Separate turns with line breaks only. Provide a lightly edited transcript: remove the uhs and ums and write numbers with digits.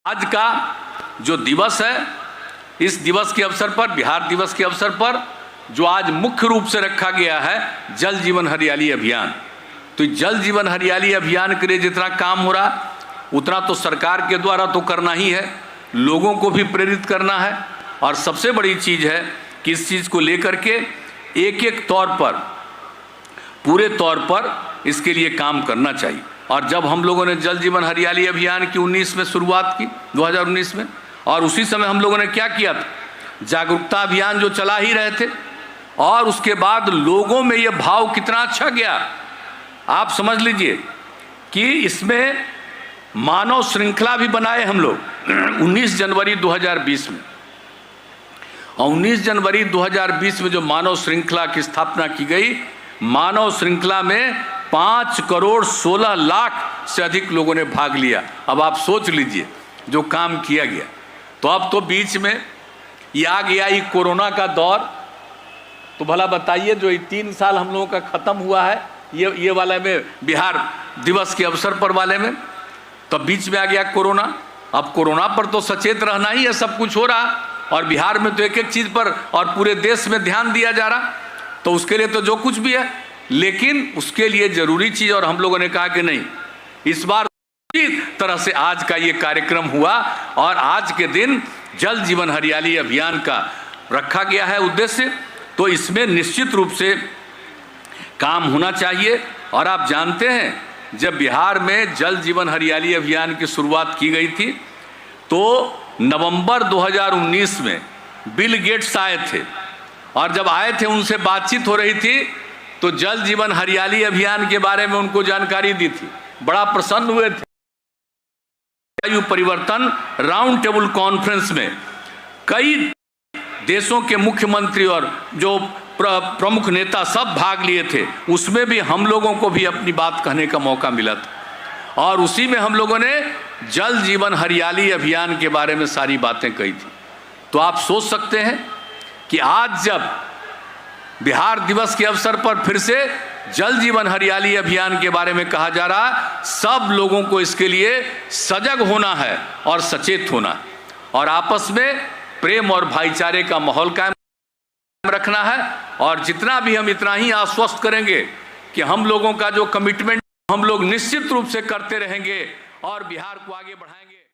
आज का जो दिवस है, इस दिवस के अवसर पर, बिहार दिवस के अवसर पर जो आज मुख्य रूप से रखा गया है जल जीवन हरियाली अभियान। तो जल जीवन हरियाली अभियान के लिए जितना काम हो रहा उतना तो सरकार के द्वारा तो करना ही है, लोगों को भी प्रेरित करना है। और सबसे बड़ी चीज़ है कि इस चीज़ को लेकर के एक एक तौर पर, पूरे तौर पर इसके लिए काम करना चाहिए। और जब हम लोगों ने जल जीवन हरियाली अभियान की 19 में शुरुआत की, 2019 में, और उसी समय हम लोगों ने क्या किया था, जागरूकता अभियान जो चला ही रहे थे, और उसके बाद लोगों में ये भाव कितना अच्छा गया। आप समझ लीजिए कि इसमें मानव श्रृंखला भी बनाए हम लोग 19 जनवरी 2020 में। और 19 जनवरी 2020 में जो मानव श्रृंखला की स्थापना की गई, मानव श्रृंखला में 5 करोड़ 16 लाख से अधिक लोगों ने भाग लिया। अब आप सोच लीजिए जो काम किया गया। तो अब तो बीच में ये आ गया ये कोरोना का दौर। तो भला बताइए, जो ये 3 साल हम लोगों का ख़त्म हुआ है ये वाला में, बिहार दिवस के अवसर पर वाले में, तो बीच में आ गया कोरोना। अब कोरोना पर तो सचेत रहना ही है, सब कुछ हो रहा, और बिहार में तो एक एक चीज़ पर और पूरे देश में ध्यान दिया जा रहा। तो उसके लिए तो जो कुछ भी है, लेकिन उसके लिए ज़रूरी चीज़, और हम लोगों ने कहा कि नहीं, इस बार इस तरह से आज का ये कार्यक्रम हुआ। और आज के दिन जल जीवन हरियाली अभियान का रखा गया है उद्देश्य। तो इसमें निश्चित रूप से काम होना चाहिए। और आप जानते हैं, जब बिहार में जल जीवन हरियाली अभियान की शुरुआत की गई थी तो नवंबर 2019 में बिल गेट्स आए थे, और जब आए थे उनसे बातचीत हो रही थी तो जल जीवन हरियाली अभियान के बारे में उनको जानकारी दी थी, बड़ा प्रसन्न हुए थे। जलवायु परिवर्तन राउंड टेबल कॉन्फ्रेंस में कई देशों के मुख्यमंत्री और जो प्रमुख नेता सब भाग लिए थे, उसमें भी हम लोगों को भी अपनी बात कहने का मौका मिला था। और उसी में हम लोगों ने जल जीवन हरियाली अभियान के बारे में सारी बातें कही थी। तो आप सोच सकते हैं कि आज जब बिहार दिवस के अवसर पर फिर से जल जीवन हरियाली अभियान के बारे में कहा जा रहा है, सब लोगों को इसके लिए सजग होना है और सचेत होना है, और आपस में प्रेम और भाईचारे का माहौल कायम रखना है। और जितना भी हम इतना ही आश्वस्त करेंगे कि हम लोगों का जो कमिटमेंट हम लोग निश्चित रूप से करते रहेंगे और बिहार को आगे बढ़ाएंगे।